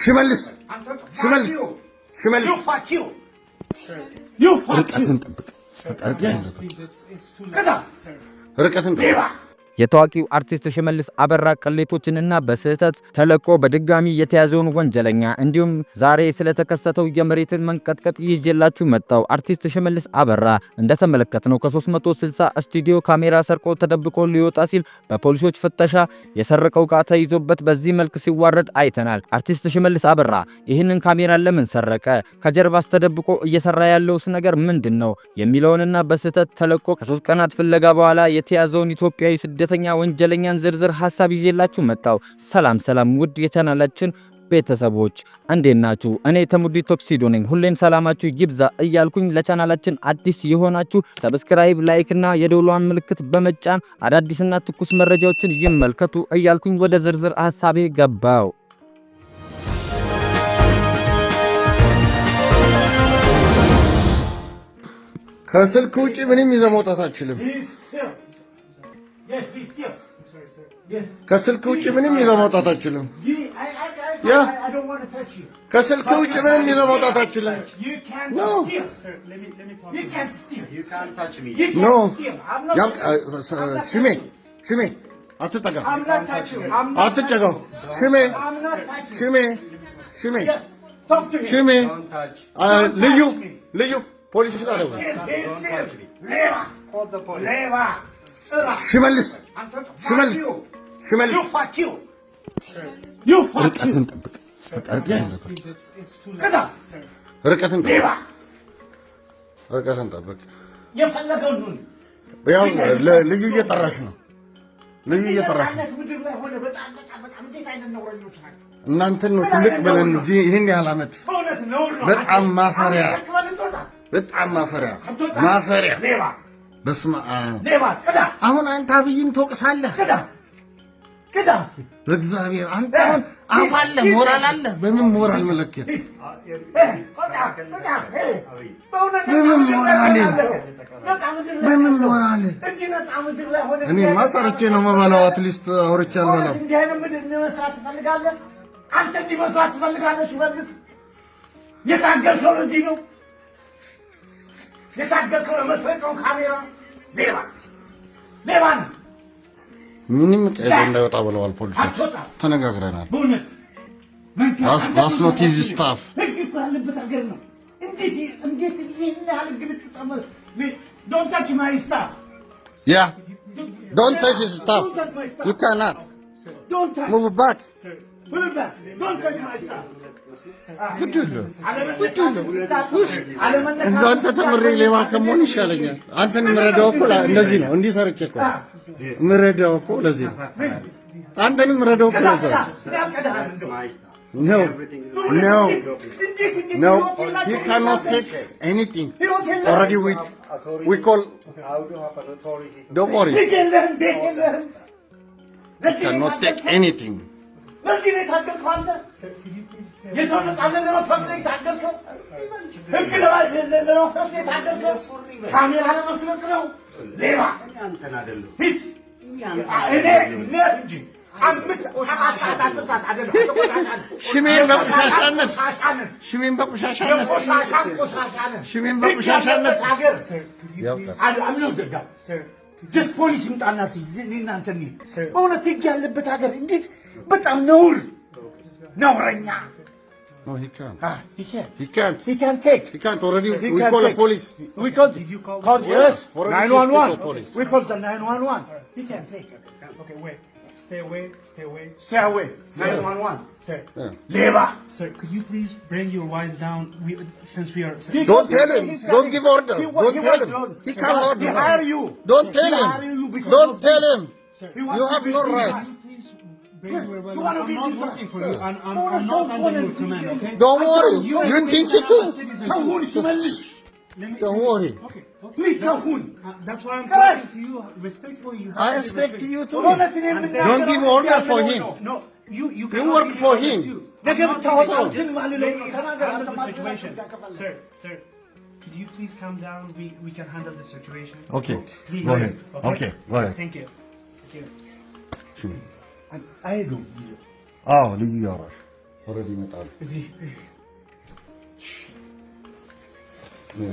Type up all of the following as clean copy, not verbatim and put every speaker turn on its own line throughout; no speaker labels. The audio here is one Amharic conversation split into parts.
ሽመልስ ርቀትን
የታዋቂው አርቲስት ሽመልስ አበራ ቅሌቶችንና በስህተት ተለቆ በድጋሚ የተያዘውን ወንጀለኛ እንዲሁም ዛሬ ስለተከሰተው የመሬት መንቀጥቀጥ ይዤላችሁ መጣው። አርቲስት ሽመልስ አበራ እንደተመለከትነው ከ360 ስቱዲዮ ካሜራ ሰርቆ ተደብቆ ሊወጣ ሲል በፖሊሶች ፍተሻ የሰረቀው ዕቃ ተይዞበት በዚህ መልክ ሲዋረድ አይተናል። አርቲስት ሽመልስ አበራ ይህንን ካሜራ ለምን ሰረቀ? ከጀርባስ ተደብቆ እየሰራ ያለውስ ነገር ምንድነው? የሚለውንና በስህተት ተለቆ ከ3 ቀናት ፍለጋ በኋላ የተያዘውን ኢትዮጵያዊ ስደተኛ ወንጀለኛን ዝርዝር ሐሳብ ይዤላችሁ መጣው። ሰላም ውድ የቻናላችን ቤተሰቦች እንዴት ናችሁ? እኔ ተሙዲ ቶክሲዶ ነኝ። ሁሌም ሰላማችሁ ይብዛ እያልኩኝ ለቻናላችን አዲስ የሆናችሁ ሰብስክራይብ፣ ላይክ እና የደወሏን ምልክት በመጫን አዳዲስና ትኩስ መረጃዎችን ይመልከቱ እያልኩኝ ወደ ዝርዝር ሐሳቤ ገባው።
ከስልክ ውጪ ምንም ይዘህ መውጣት አትችልም። ከስልክ ውጪ ምንም ይዘህ መውጣት አትችልም። ያ ከስልክ ውጪ ምንም ይዘህ መውጣት አትችልም። ኖ ሽሜ አትጠጋው። ሽሜ ልዩ ፖሊስ ጋር ደውል። ሽመልስ ርቀትን ጠብቅ። ርቀትን ጠብቅ። ያው ልዩ እየጠራሽ ነው። እናንተን ነው ትልቅ ብለን እዚህ ይሄን ያህል ዓመት በጣም ማፈሪያ በስመ አብ። አሁን አንተ አብይን ትወቅሳለህ። በእግዚአብሔር አንተ አሁን አፍ አለ፣ ሞራል አለ። በምን ሞራል መለኪያ? በምን ሞራል? እኔማ ሰርቼ ነው የምበላው። አትሊስት አውርቼ አልበላም። እንዲህ አይነት ምድር መስራት ትፈልጋለህ አንተ? እንዲህ መስራት ትፈልጋለህ? ሽመልስ የታገልከው ለዚህ ነው። የታገልከው ለመስረቀው ካሜራ ሌባ ነው። ምንም ቀይ እንዳይወጣ ብለዋል ፖሊሶች። ተነጋግረናል። that's not easy stuff። ህግ እኮ ያለበት ሀገር ነው። እንዴት ይሄን ያህል ግልጽ ተመል don't touch my stuff። Yeah, don't touch his stuff. You cannot. Don't touch. Move back. Move back. Don't touch my stuff. አንተ ተምሬ ሌባ ከመሆን ይሻለኛል። አንተን የምረዳው እኮ እንደዚህ ነው። እንዲህ ሰርቼ እኮ የምረዳው እኮ ለዚህ ነው። አንተንም የምረዳው እኮ ለዚህ ነው። No, he cannot take anything. Already we call. Don't worry. He cannot take anything. በዚህ ነው የታገልከው አንተ። የሰው ነፃነት ለመጥፋት ነው የታገልከው። ህግ ለመፍረስ ነው የታገልከው። ካሜራ ለመስረቅ ነው። ሌባ አንተን አይደለም። ሂድ እኔ እንጂ 5 ሰዓት አይደለም። ሽሜን በቁሻሻነት ጀስት ፖሊስ ይምጣና እናንተ በእውነት ህግ ያለበት ሀገር እንዴት በጣም ነውረኛ። No, he can't. He can't. Already we call the police. We called. Yes. 911. We called the 911. He can't take.
Okay, wait. Stay away.
911.
Sir.
Leva.
Sir, could you please bring your wives down? Since we are.
Don't tell him. Don't give order. Don't tell him. He can't order.
He hire you.
Don't tell him. Don't tell him. You have no right.
I'm not working for you. I'm not under your command, okay?
Don't worry. You think you too? Don't worry.
Okay.
Please,
that's why I'm talking to you respectfully.
I respect you too. Don't give order for him.
No, you
work for him.
Handle the situation. Sir, could you please calm down? We can handle the situation.
Okay.
Please.
Go ahead. Okay. Go ahead.
Thank you.
አይሄዱም።
አዎ ልዩ ያወራሽ ወረድ ይመጣሉ።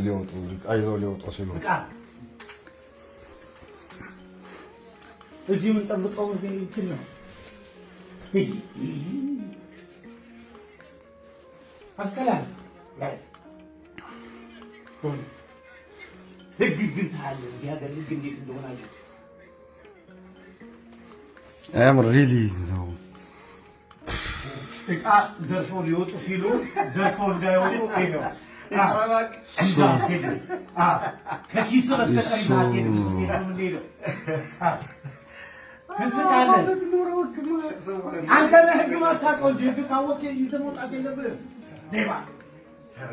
ሊወጡ አይዞህ ሊወጡ ሲሉ
እዚህ የምንጠብቀው እንትን ነው። አሰላም ህግ ግን ታያለህ። እዚህ ሀገር ህግ እንዴት እንደሆነ አየህ።
አም ሪሊ ነው።
እቃ ዘርፎ ሊወጡ ሲሉ ዘርፎ እንዳይወጡ ነው። ከኪስ በስተቀር ይዛት ሄደው አንተ ነህ ህግ ማታውቀው እንጂ ህግ ካወቅህ ይዘህ መውጣት የለብህም። ሌባ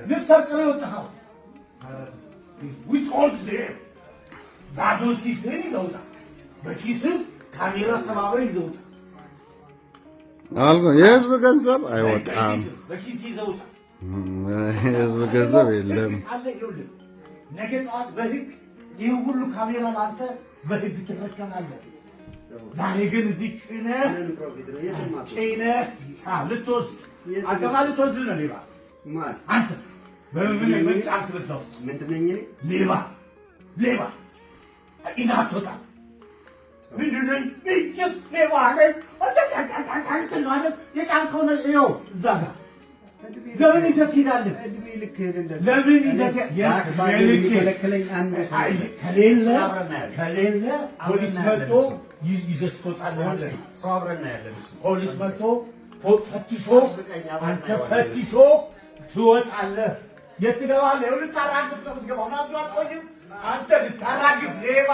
ልትሰርቅ ነው የወጣኸው። ባዶ ኪስህን ይዘውታል። በኪስህ ካሜራ ሰባብረህ ይዘውታል።
አልኩ የህዝብ ገንዘብ አይወጣም።
በኪስ ይዘውታል።
የህዝብ ገንዘብ የለም።
ነገ ጠዋት በህግ ይህ ሁሉ ካሜራ ላንተ በህግ ትረከባለህ። ዛሬ ግን እዚህ ጭነህ ልትወስድ አገባ ልትወስድ ነው። ሌባ አንተ በምን ጫንክ በዛው ምንድን ነኝ እኔ? ሌባ ይዘህ አትወጣም። ምንድን ነኝ? ሌባ ነኝ። የጫንከው ነው ይኸው እዛ ጋር። ለምን ይዘህ ትሄዳለህ? ለምን ይዘህ ከሌለ ፖሊስ መጥቶ ይዘህ ትወጣለህ። ፖሊስ መጥቶ ፈትሾ አንተ ፈትሾ ትወጣለህ። የት ትገባለህ? ልታራግፍ ነው የምትገባው። ናቱ አትቆይም አንተ ልታራግፍ። ሌባ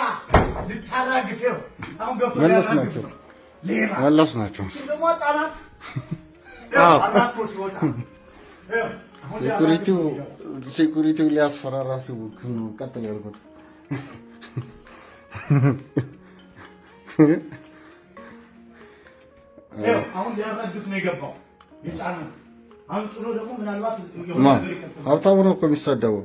ልታራግፍ። ይኸው አሁን ገብቶ
መለስ ናቸው።
ደግሞ አጣናት።
ሴኩሪቲው ሊያስፈራራ ሲሞክር ነው ቀጥል ያልኩት።
አሁን ሊያራግፍ ነው የገባው። የጫነው አሁን ጭኖ ደግሞ ምናልባት
ሀብታሙ ነው እኮ የሚሳደበው።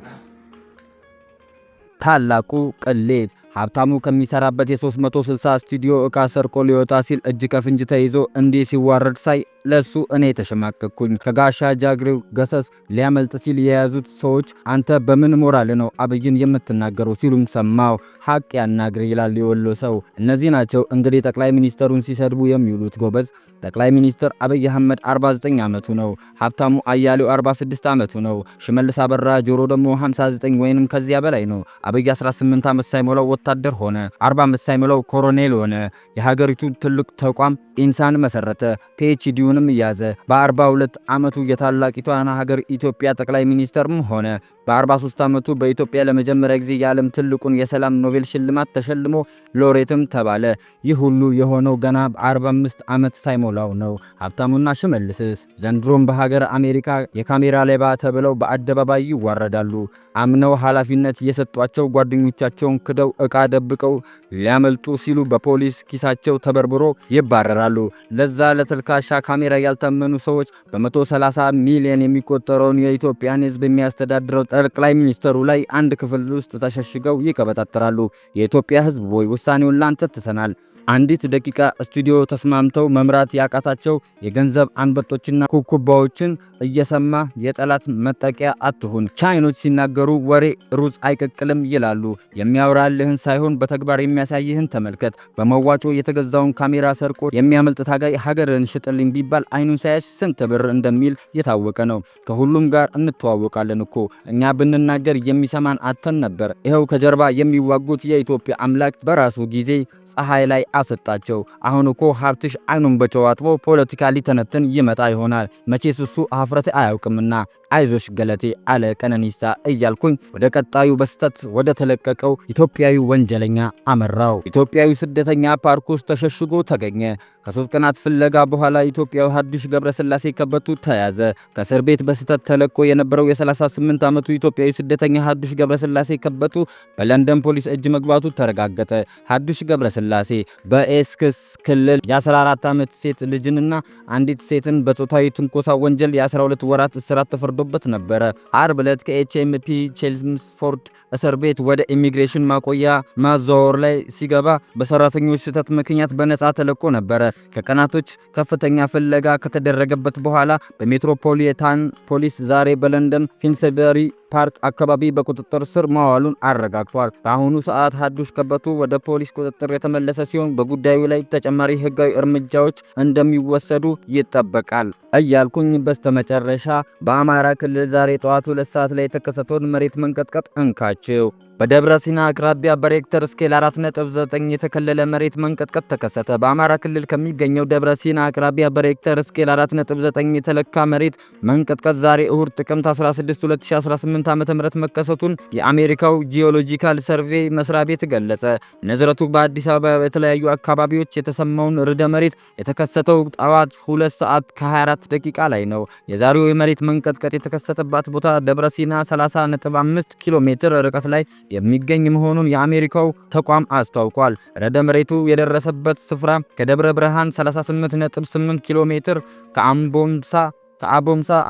ታላቁ ቅሌት ሀብታሙ ከሚሰራበት የ360 ስቱዲዮ ዕቃ ሰርቆ ሊወጣ ሲል እጅ ከፍንጅ ተይዞ እንዲህ ሲዋረድ ሳይ ለሱ እኔ ተሸማቀቅኩኝ። ከጋሻ ጃግሬው ገሰስ ሊያመልጥ ሲል የያዙት ሰዎች አንተ በምን ሞራል ነው አብይን የምትናገረው ሲሉም ሰማው። ሀቅ ያናግር ይላል የወሎ ሰው። እነዚህ ናቸው እንግዲህ ጠቅላይ ሚኒስተሩን ሲሰድቡ የሚውሉት። ጎበዝ ጠቅላይ ሚኒስትር አብይ አህመድ 49 ዓመቱ ነው። ሀብታሙ አያሌው 46 ዓመቱ ነው። ሽመልስ አበራ ጆሮ ደግሞ 59 ወይንም ከዚያ በላይ ነው። አብይ 18 ዓመት ሳይሞላው ወታደር ሆነ። 40 ዓመት ሳይሞላው ኮሎኔል ሆነ። የሀገሪቱ ትልቅ ተቋም ኢንሳን መሰረተ። ፒኤችዲውንም ያዘ። በ42 ዓመቱ የታላቂቷን ሀገር ኢትዮጵያ ጠቅላይ ሚኒስተርም ሆነ። በ43 ዓመቱ በኢትዮጵያ ለመጀመሪያ ጊዜ የዓለም ትልቁን የሰላም ኖቤል ሽልማት ተሸልሞ ሎሬትም ተባለ። ይህ ሁሉ የሆነው ገና በ45 ዓመት ሳይሞላው ነው። ሀብታሙና ሽመልስስ ዘንድሮም በሀገር አሜሪካ የካሜራ ሌባ ተብለው በአደባባይ ይዋረዳሉ። አምነው ኃላፊነት የሰጧቸው ጓደኞቻቸውን ክደው ዕቃ ደብቀው ሊያመልጡ ሲሉ በፖሊስ ኪሳቸው ተበርብሮ ይባረራሉ። ለዛ ለተልካሻ ካሜራ ያልታመኑ ሰዎች በ130 ሚሊዮን የሚቆጠረውን የኢትዮጵያን ሕዝብ የሚያስተዳድረው ጠቅላይ ሚኒስተሩ ላይ አንድ ክፍል ውስጥ ተሸሽገው ይቀበጣጠራሉ። የኢትዮጵያ ሕዝብ ወይ ውሳኔውን ላንተ ትተናል። አንዲት ደቂቃ ስቱዲዮ ተስማምተው መምራት ያቃታቸው የገንዘብ አንበጦችና ኩኩባዎችን እየሰማ የጠላት መጠቂያ አትሁን። ቻይኖች ሲናገሩ ወሬ ሩዝ አይቀቅልም ይላሉ። የሚያወራልህን ሳይሆን በተግባር የሚያሳይህን ተመልከት። በመዋጮ የተገዛውን ካሜራ ሰርቆ የሚያመልጥ ታጋይ ሀገርን ሽጥልኝ ቢባል አይኑን ሳያሽ ስንት ብር እንደሚል የታወቀ ነው። ከሁሉም ጋር እንተዋወቃለን እኮ እኛ ብንናገር የሚሰማን አተን ነበር። ይኸው ከጀርባ የሚዋጉት የኢትዮጵያ አምላክ በራሱ ጊዜ ፀሐይ ላይ አሰጣቸው። አሁን እኮ ሀብትሽ አይኑን በጨዋጥቦ ፖለቲካ ሊተነትን ይመጣ ይሆናል። መቼስ እሱ ሀፍረት አያውቅምና አይዞሽ ገለቴ አለ ቀነኒሳ እያልኩኝ ወደ ቀጣዩ በስተት ወደ ተለቀቀው ኢትዮጵያዊ ወንጀለኛ አመራው። ኢትዮጵያዊ ስደተኛ ፓርክ ውስጥ ተሸሽጎ ተገኘ። ከ3 ቀናት ፍለጋ በኋላ ኢትዮጵያዊ ሀዱሽ ገብረስላሴ ከበቱ ተያዘ። ከእስር ቤት በስተት ተለቆ የነበረው የ38 ዓመቱ ኢትዮጵያዊ ስደተኛ ሀዱሽ ገብረስላሴ ከበቱ በለንደን ፖሊስ እጅ መግባቱ ተረጋገጠ። ሀዱሽ ገብረስላሴ በኤስክስ ክልል የ14 ዓመት ሴት ልጅንና አንዲት ሴትን በጾታዊ ትንኮሳ ወንጀል የ12 ወራት እስራት ተፈርዶበት ነበረ። አርብ ዕለት ከኤችኤምፒ ቼልምስፎርድ እስር ቤት ወደ ኢሚግሬሽን ማቆያ ማዛወር ላይ ሲገባ በሰራተኞች ስህተት ምክንያት በነጻ ተለቆ ነበረ። ከቀናቶች ከፍተኛ ፍለጋ ከተደረገበት በኋላ በሜትሮፖሊታን ፖሊስ ዛሬ በለንደን ፊንስበሪ ፓርክ አካባቢ በቁጥጥር ስር መዋሉን አረጋግጧል። በአሁኑ ሰዓት ሀዱሽ ከበቱ ወደ ፖሊስ ቁጥጥር የተመለሰ ሲሆን በጉዳዩ ላይ ተጨማሪ ህጋዊ እርምጃዎች እንደሚወሰዱ ይጠበቃል እያልኩኝ በስተመጨረሻ በአማራ ክልል ዛሬ ጠዋት 2 ሰዓት ላይ የተከሰተውን መሬት መንቀጥቀጥ እንካቸው። በደብረ ሲና አቅራቢያ በሬክተር ስኬል 4.9 የተከለለ መሬት መንቀጥቀጥ ተከሰተ። በአማራ ክልል ከሚገኘው ደብረ ሲና አቅራቢያ በሬክተር ስኬል 4.9 የተለካ መሬት መንቀጥቀጥ ዛሬ እሁድ ጥቅምት 16 2018 ዓ.ም መከሰቱን የአሜሪካው ጂኦሎጂካል ሰርቬይ መስሪያ ቤት ገለጸ። ንዝረቱ በአዲስ አበባ በተለያዩ አካባቢዎች የተሰማውን ርዕደ መሬት የተከሰተው ጠዋት 2 ሰዓት ከ24 ደቂቃ ላይ ነው። የዛሬው የመሬት መንቀጥቀጥ የተከሰተባት ቦታ ደብረ ሲና 30.5 ኪሎ ሜትር ርቀት ላይ የሚገኝ መሆኑን የአሜሪካው ተቋም አስታውቋል። ርዕደ መሬቱ የደረሰበት ስፍራ ከደብረ ብርሃን 38.8 ኪሎ ሜትር ከአቦምሳ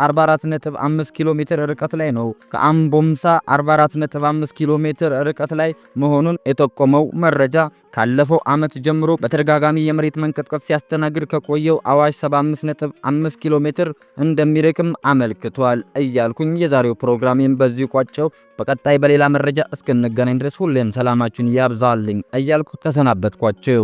44.5 ኪሎ ሜትር ርቀት ላይ ነው። ከአምቦምሳ 44.5 ኪሎ ሜትር ርቀት ላይ መሆኑን የጠቆመው መረጃ ካለፈው ዓመት ጀምሮ በተደጋጋሚ የመሬት መንቀጥቀጥ ሲያስተናግድ ከቆየው አዋሽ 75.5 ኪሎ ሜትር እንደሚርቅም አመልክቷል እያልኩኝ የዛሬው ፕሮግራሜን በዚህ ቋጨው። በቀጣይ በሌላ መረጃ እስክንገናኝ ድረስ ሁሌም ሰላማችሁን ያብዛልኝ እያልኩ ተሰናበትኳችሁ።